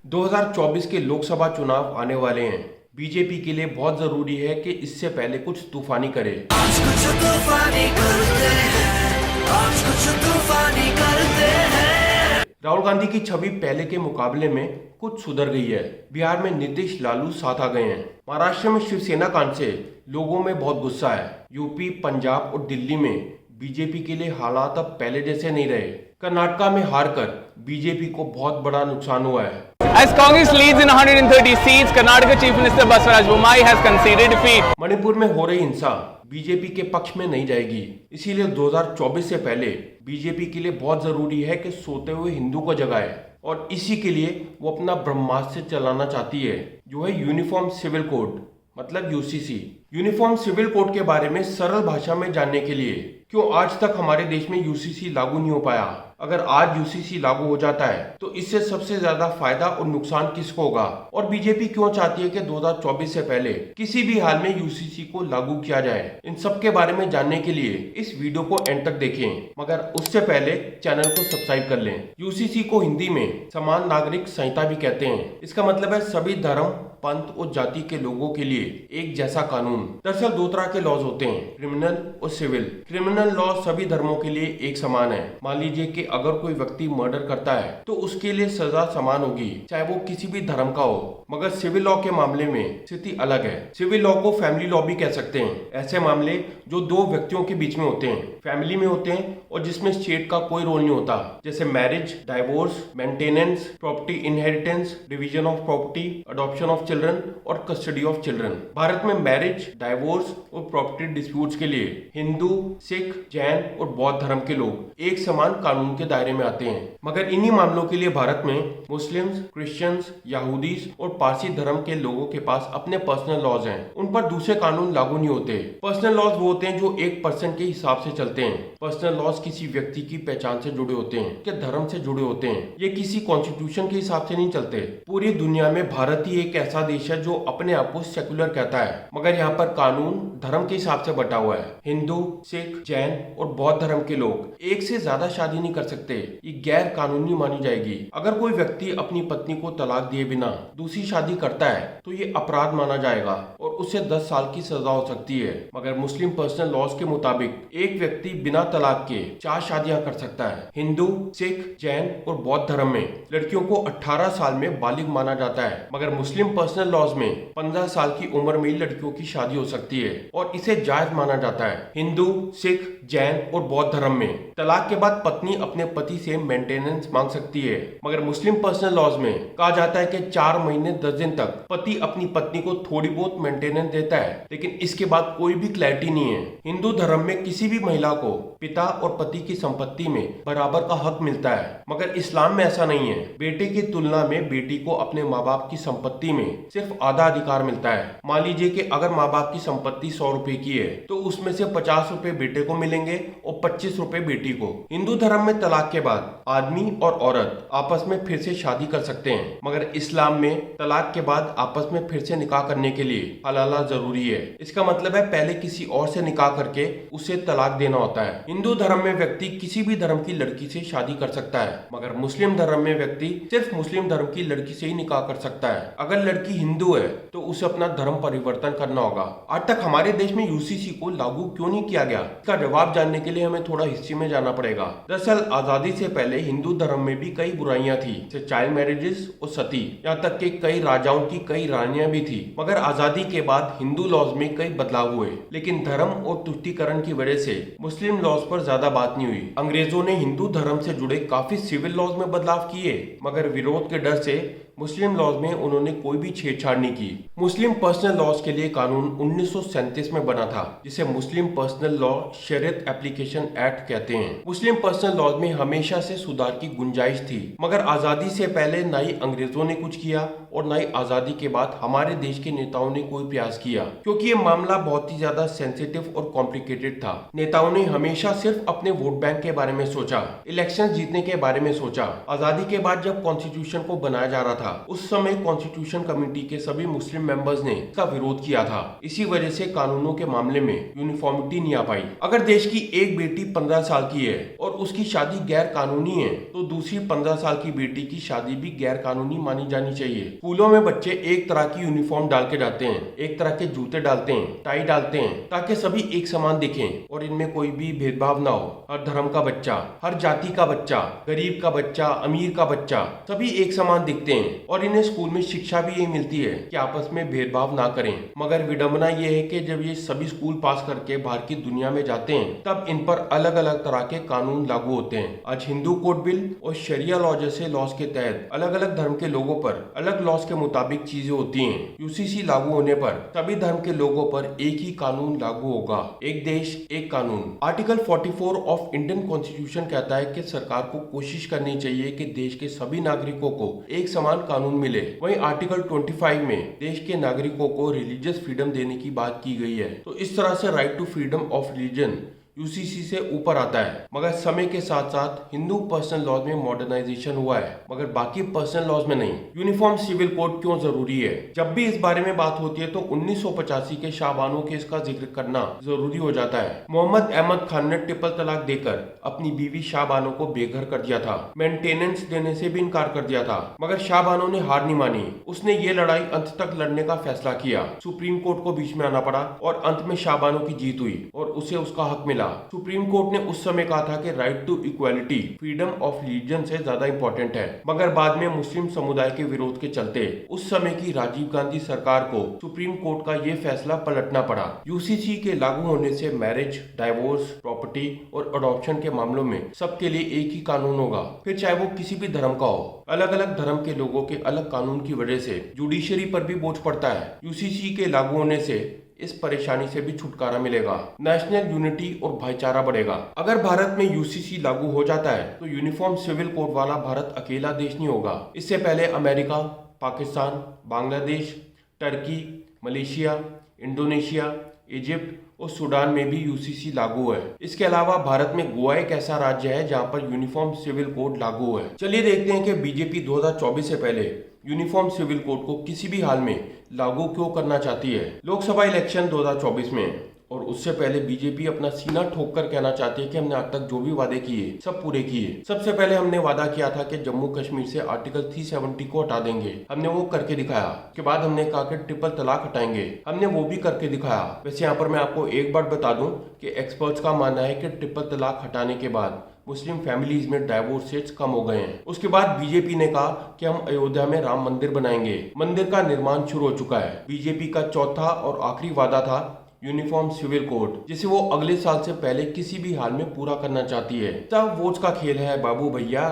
2024 के लोकसभा चुनाव आने वाले हैं। बीजेपी के लिए बहुत जरूरी है कि इससे पहले कुछ तूफानी करे। आज कुछ तूफानी करते हैं, आज कुछ तूफानी करते हैं। राहुल गांधी की छवि पहले के मुकाबले में कुछ सुधर गई है। बिहार में नीतीश लालू साथ आ गए हैं। महाराष्ट्र में शिवसेना कांड से लोगों में बहुत गुस्सा है। यूपी, पंजाब और दिल्ली में बीजेपी के लिए हालात अब पहले जैसे नहीं रहे। कर्नाटका में हारकर बीजेपी को बहुत बड़ा नुकसान हुआ है। As Congress leads in 130 seats, Karnataka Chief Minister Basavaraj Bommai has conceded defeat. Manipur में हो रही हिंसा बीजेपी के पक्ष में नहीं जाएगी। इसीलिए 2024 से पहले बीजेपी के लिए बहुत जरूरी है कि सोते हुए हिंदू को जगाए, और इसी के लिए वो अपना ब्रह्मास्त्र चलाना चाहती है, जो है यूनिफॉर्म सिविल कोड, मतलब यूसीसी। यूनिफॉर्म सिविल कोड के बारे में सरल भाषा में जानने के लिए, क्यों आज तक हमारे देश में यूसीसी लागू नहीं हो पाया। अगर आज यूसीसी लागू हो जाता है तो इससे सबसे ज्यादा फायदा और नुकसान किसको होगा, और बीजेपी क्यों चाहती है कि 2024 से पहले किसी भी हाल में यूसीसी को लागू किया जाए। इन सब के बारे में जानने के लिए इस वीडियो को एंड तक देखें, मगर उससे पहले चैनल को सब्सक्राइब कर लें। यूसीसी को हिंदी में समान नागरिक संहिता भी कहते हैं। इसका मतलब है सभी धर्म, पंथ और जाति के लोगों के लिए एक जैसा कानून। दरअसल दो तरह के लॉज होते हैं, क्रिमिनल और सिविल। क्रिमिनल लॉ सभी धर्मों के लिए एक समान है। मान लीजिए कि अगर कोई व्यक्ति मर्डर करता है तो उसके लिए सजा समान होगी, चाहे वो किसी भी धर्म का हो। मगर सिविल लॉ के मामले में स्थिति अलग है। सिविल लॉ को फैमिली लॉ भी कह सकते हैं। ऐसे मामले जो दो व्यक्तियों के बीच में होते हैं, फैमिली में होते हैं, और जिसमें स्टेट का कोई रोल नहीं होता, जैसे marriage, divorce, maintenance, property inheritance, division of property, adoption of children और कस्टडी ऑफ चिल्ड्रन। भारत में मैरिज, डाइवोर्स और प्रॉपर्टी डिस्प्यूट्स के लिए हिंदू, सिख, जैन और बौद्ध धर्म के लोग एक समान कानून के दायरे में आते हैं। मगर इन्हीं मामलों के लिए भारत में मुस्लिम्स, क्रिश्चियंस, यहूदीज और पारसी धर्म के लोगों के पास अपने पर्सनल लॉज हैं। उन पर दूसरे कानून लागू नहीं होते। पर्सनल लॉज वो होते हैं जो एक पर्सन के हिसाब से चलते हैं। पर्सनल लॉज किसी व्यक्ति की पहचान से जुड़े होते हैं, के धर्म से जुड़े होते हैं। ये किसी कॉन्स्टिट्यूशन के हिसाब से नहीं चलते। पूरी दुनिया में भारत ही एक ऐसा देश है जो अपने आप को सेक्युलर कहता है, मगर यहाँ पर कानून धर्म के हिसाब से बटा हुआ है। हिंदू, सिख, जैन और बौद्ध धर्म के लोग एक से ज्यादा शादी नहीं कर सकते। ये गैर कानूनी मानी जाएगी। अगर कोई व्यक्ति अपनी पत्नी को तलाक दिए बिना दूसरी शादी करता है तो ये अपराध माना जाएगा और उसे 10 साल की सजा हो सकती है। मगर मुस्लिम पर्सनल लॉज के मुताबिक एक व्यक्ति बिना तलाक के 4 शादियां कर सकता है। हिंदू, सिख, जैन और बौद्ध धर्म में लड़कियों को 18 साल में बालिग माना जाता है, मगर मुस्लिम पर्सनल लॉज में 15 साल की उम्र में ही लड़कियों की शादी हो सकती है और इसे जायज माना जाता है। हिंदू, सिख, जैन और बौद्ध धर्म में तलाक के बाद पत्नी अपने पति से मेंटेनेंस मांग सकती है, मगर मुस्लिम पर्सनल लॉज में कहा जाता है कि 4 महीने 10 दिन तक पति अपनी पत्नी को थोड़ी बहुत मेंटेनेंस देता है, लेकिन इसके बाद कोई भी क्लैरिटी नहीं है। हिंदू धर्म में किसी भी महिला को पिता और पति की संपत्ति में बराबर का हक मिलता है, मगर इस्लाम में ऐसा नहीं है। बेटे की तुलना में बेटी को अपने माँ बाप की संपत्ति में सिर्फ आधा अधिकार मिलता है। मान लीजिए कि अगर माँ बाप की संपत्ति 100 रुपए की है तो उसमें से 50 रुपए बेटे को मिलेंगे और 25 रुपए बेटी को। हिंदू धर्म में तलाक के बाद आदमी और औरत आपस में फिर से शादी कर सकते हैं, मगर इस्लाम में तलाक के बाद आपस में फिर से निकाह करने के लिए हलाला जरूरी है। इसका मतलब है पहले किसी और से निकाह करके उसे तलाक देना होता है। हिंदू धर्म में व्यक्ति किसी भी धर्म की लड़की से शादी कर सकता है, मगर मुस्लिम धर्म में व्यक्ति सिर्फ मुस्लिम धर्म की लड़की से ही निकाह कर सकता है। अगर लड़की हिंदू है तो उसे अपना धर्म परिवर्तन करना होगा। आज तक हमारे देश में यूसीसी को लागू क्यों नहीं किया गया, इसका जवाब जानने के लिए हमें थोड़ा हिस्ट्री में जाना पड़ेगा। दरअसल आजादी से पहले हिंदू धर्म में भी कई बुराइयां थी, जैसे चाइल्ड मैरिजेस और सती। यहाँ तक कि कई राजाओं की कई रानियां भी थी। मगर आजादी के बाद हिंदू लॉज में कई बदलाव हुए, लेकिन धर्म और तुष्टीकरण की वजह से मुस्लिम लॉज पर ज्यादा बात नहीं हुई। अंग्रेजों ने हिंदू धर्म से जुड़े काफी सिविल लॉज में बदलाव किए, मगर विरोध के डर से मुस्लिम लॉज में उन्होंने कोई भी छेड़छाड़ नहीं की। मुस्लिम पर्सनल लॉज के लिए कानून 1937 में बना था, जिसे मुस्लिम पर्सनल लॉ शरीयत एप्लीकेशन एक्ट कहते हैं। मुस्लिम पर्सनल लॉज में हमेशा से सुधार की गुंजाइश थी, मगर आजादी से पहले ना ही अंग्रेजों ने कुछ किया और ना ही आजादी के बाद हमारे देश के नेताओं ने कोई प्रयास किया, क्योंकि ये मामला बहुत ही ज्यादा सेंसिटिव और कॉम्प्लिकेटेड था। नेताओं ने हमेशा सिर्फ अपने वोट बैंक के बारे में सोचा, इलेक्शन जीतने के बारे में सोचा। आजादी के बाद जब कॉन्स्टिट्यूशन को बनाया जा रहा था, उस समय कॉन्स्टिट्यूशन कमेटी के सभी मुस्लिम मेंबर्स ने इसका विरोध किया था। इसी वजह से कानूनों के मामले में यूनिफॉर्मिटी नहीं आ पाई। अगर देश की एक बेटी 15 साल की है और उसकी शादी गैर कानूनी है तो दूसरी 15 साल की बेटी की शादी भी गैर कानूनी मानी जानी चाहिए। स्कूलों में बच्चे एक तरह की यूनिफॉर्म डाल के जाते हैं, एक तरह के जूते डालते हैं, टाई डालते हैं, ताकि सभी एक समान दिखें और इनमें कोई भी भेदभाव ना हो। हर धर्म का बच्चा, हर जाति का बच्चा, गरीब का बच्चा, अमीर का बच्चा, सभी एक समान दिखते हैं और इन्हें स्कूल में शिक्षा भी यही मिलती है कि आपस में भेदभाव ना करें। मगर विडंबना यह है कि जब ये सभी स्कूल पास करके बाहर की दुनिया में जाते हैं तब इन पर अलग अलग तरह के कानून लागू होते हैं। आज हिंदू कोड बिल और शरिया लॉ जैसे लॉज के तहत अलग अलग धर्म के लोगों पर अलग लॉज के मुताबिक चीजें होती हैं। यूसीसी लागू होने पर सभी धर्म के लोगों पर एक ही कानून लागू होगा, एक देश एक कानून। आर्टिकल 44 ऑफ इंडियन कॉन्स्टिट्यूशन कहता है कि सरकार को कोशिश करनी चाहिए कि देश के सभी नागरिकों को एक समान कानून मिले। वहीं आर्टिकल 25 में देश के नागरिकों को रिलीजियस फ्रीडम देने की बात की गई है। तो इस तरह से right to freedom of religion UCC से ऊपर आता है। मगर समय के साथ साथ हिंदू पर्सनल लॉज में मॉडर्नाइजेशन हुआ है, मगर बाकी पर्सनल लॉज में नहीं। यूनिफॉर्म सिविल कोड क्यों जरूरी है? जब भी इस बारे में बात होती है तो 1985 के शाहबानो केस का जिक्र करना जरूरी हो जाता है। मोहम्मद अहमद खान ने ट्रिपल तलाक देकर अपनी बीवी शाहबानो को बेघर कर दिया था, मेंटेनेंस देने से भी इनकार कर दिया था, मगर शाहबानो ने हार नहीं मानी। उसने ये लड़ाई अंत तक लड़ने का फैसला किया। सुप्रीम कोर्ट को बीच में आना पड़ा और अंत में शाहबानो की जीत हुई और उसे उसका हक मिला। सुप्रीम कोर्ट ने उस समय कहा था कि right to equality freedom of religion से ज्यादा इंपॉर्टेंट है, मगर बाद में मुस्लिम समुदाय के विरोध के चलते उस समय की राजीव गांधी सरकार को सुप्रीम कोर्ट का ये फैसला पलटना पड़ा। यूसीसी के लागू होने से मैरिज, डाइवोर्स, प्रॉपर्टी और अडॉप्शन के मामलों में सबके लिए एक ही कानून होगा, फिर चाहे वो किसी भी धर्म का हो। अलग अलग धर्म के लोगों के अलग कानून की वजह से जुडिशरी पर भी बोझ पड़ता है। यूसीसी के लागू होने से इस परेशानी से भी छुटकारा मिलेगा, नेशनल यूनिटी और भाईचारा बढ़ेगा। अगर भारत में यूसीसी लागू हो जाता है तो यूनिफॉर्म सिविल कोड वाला भारत अकेला देश नहीं होगा। इससे पहले America, Pakistan, Bangladesh, Turkey, Malaysia, Indonesia, Egypt और सूडान में भी यूसीसी लागू है। इसके अलावा भारत में गोवा एक ऐसा राज्य है जहां पर यूनिफॉर्म सिविल कोड लागू है। चलिए देखते हैं कि बीजेपी 2024 से पहले यूनिफॉर्म सिविल कोड को किसी भी हाल में लागू क्यों करना चाहती है। लोकसभा इलेक्शन 2024 में और उससे पहले बीजेपी अपना सीना ठोक कर कहना चाहती है कि हमने आज तक जो भी वादे किए सब पूरे किए। सबसे पहले हमने वादा किया था कि जम्मू कश्मीर से आर्टिकल 370 को हटा देंगे, हमने वो करके दिखाया। उसके बाद हमने कहा कि ट्रिपल तलाक हटाएंगे, हमने वो भी करके दिखाया। वैसे यहाँ पर मैं आपको एक बात बता दूं कि एक्सपर्ट्स का मानना है कि ट्रिपल तलाक हटाने के बाद मुस्लिम फैमिलीज में डाइवोर्स रेट्स कम हो गए हैं। उसके बाद बीजेपी ने कहा कि हम अयोध्या में राम मंदिर बनाएंगे। मंदिर का निर्माण शुरू हो चुका है। बीजेपी का चौथा और आखिरी वादा था यूनिफॉर्म सिविल कोड, जिसे वो अगले साल से पहले किसी भी हाल में पूरा करना चाहती है। सब वोट्स का खेल है बाबू भैया,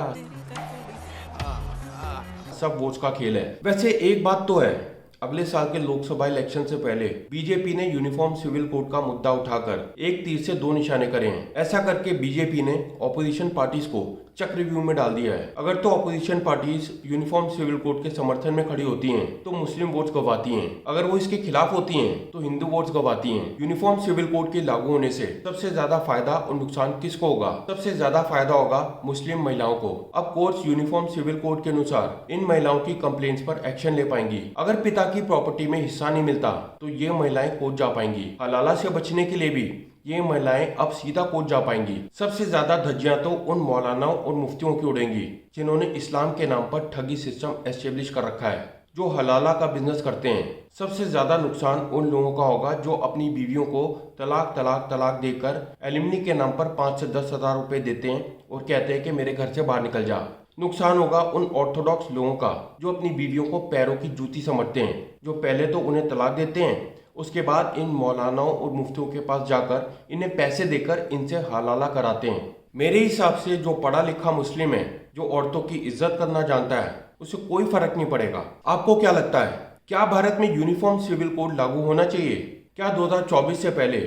सब वोट्स का खेल है। वैसे एक बात तो है, अगले साल के लोकसभा इलेक्शन से पहले बीजेपी ने यूनिफॉर्म सिविल कोड का मुद्दा उठाकर एक तीर से दो निशाने करे हैं। ऐसा करके बीजेपी ने ऑपोजिशन पार्टीज को चक्रव्यूह में डाल दिया है। अगर तो opposition parties uniform civil code के समर्थन में खड़ी होती हैं तो मुस्लिम वोट्स गवाती हैं, अगर वो इसके खिलाफ होती हैं तो हिंदू वोट्स गवाती हैं। यूनिफॉर्म सिविल कोड के लागू होने से सबसे ज्यादा फायदा और नुकसान किसको होगा? सबसे ज्यादा फायदा होगा मुस्लिम महिलाओं को। अब कोर्ट्स यूनिफॉर्म सिविल कोड के अनुसार इन महिलाओं की कंप्लेंट्स पर एक्शन ले पाएंगी। अगर पिता की प्रॉपर्टी में हिस्सा नहीं मिलता तो ये महिलाएं कोर्ट जा पाएंगी। हलाला से बचने के लिए भी ये महिलाएं अब सीधा कोर्ट जा पाएंगी। सबसे ज्यादा धज्जियां तो उन मौलानाओं और मुफ्तियों की उड़ेंगी जिन्होंने इस्लाम के नाम पर ठगी सिस्टम एस्टेब्लिश कर रखा है, जो हलाला का बिजनेस करते हैं। सबसे ज्यादा नुकसान उन लोगों का होगा जो अपनी बीवियों को तलाक तलाक तलाक देकर एलिमनी के नाम पर 5 से 10 हजार रुपए देते हैं और कहते हैं कि मेरे घर से बाहर निकल जा। नुकसान होगा उन ऑर्थोडॉक्स लोगों का जो अपनी बीवियों को पैरों की जूती समझते हैं, जो पहले तो उन्हें तलाक देते हैं, उसके बाद इन मौलानाओं और मुफ्तियों के पास जाकर इन्हें पैसे देकर इनसे हलाला कराते हैं। मेरे हिसाब से जो पढ़ा लिखा मुस्लिम है, जो औरतों की इज्जत करना जानता है, उसे कोई फर्क नहीं पड़ेगा। आपको क्या लगता है, क्या भारत में यूनिफॉर्म सिविल कोड लागू होना चाहिए? क्या 2024 से पहले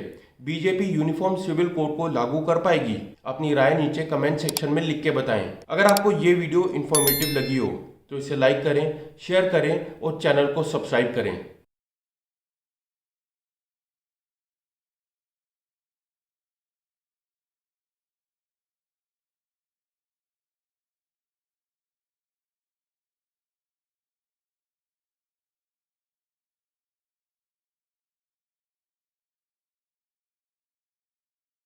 बीजेपी यूनिफॉर्म सिविल कोड को लागू कर पाएगी? अपनी राय नीचे कमेंट सेक्शन में लिख के बताएं। अगर आपको ये वीडियो इन्फॉर्मेटिव लगी हो तो इसे लाइक करें, शेयर करें और चैनल को सब्सक्राइब करें।